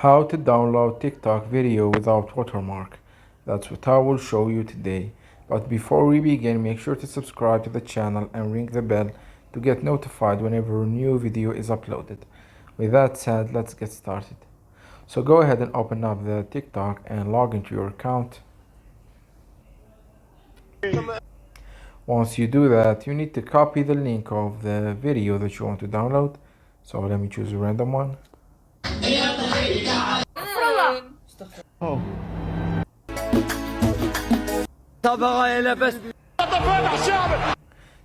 How to download TikTok video without watermark. That's what I will show you today. But before we begin, make sure to subscribe to the channel and ring the bell to get notified whenever a new video is uploaded. With that said, let's get started. So go ahead and open up the TikTok and log into your account. Once you do that, you need to copy the link of the video that you want to download. So let me choose a random one. Oh.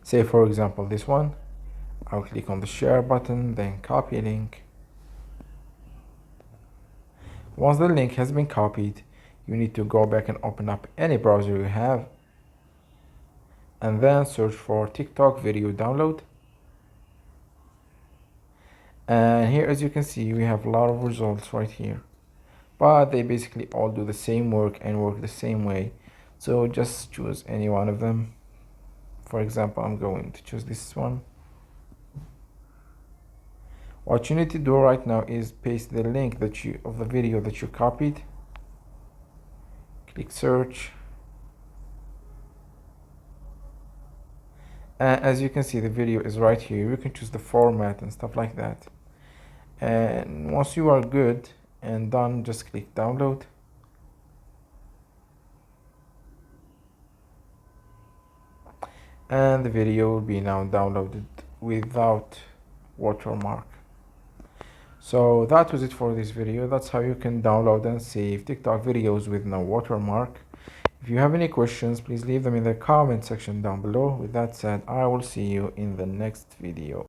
Say for example this one. I'll click on the share button, then copy link. Once the link has been copied, you need to go back and open up any browser you have and then search for TikTok video download. And here, as you can see, we have a lot of results right here, but they basically all do the same work and work the same way. So just choose any one of them. For example, I'm going to choose this one. What you need to do right now is paste the link of the video that you copied. Click search. And as you can see, the video is right here. You can choose the format and stuff like that. And once you are good and done, just click download. And the video will be now downloaded without watermark. So that was it for this video. That's how you can download and save TikTok videos with no watermark. If you have any questions, please leave them in the comment section down below. With that said, I will see you in the next video.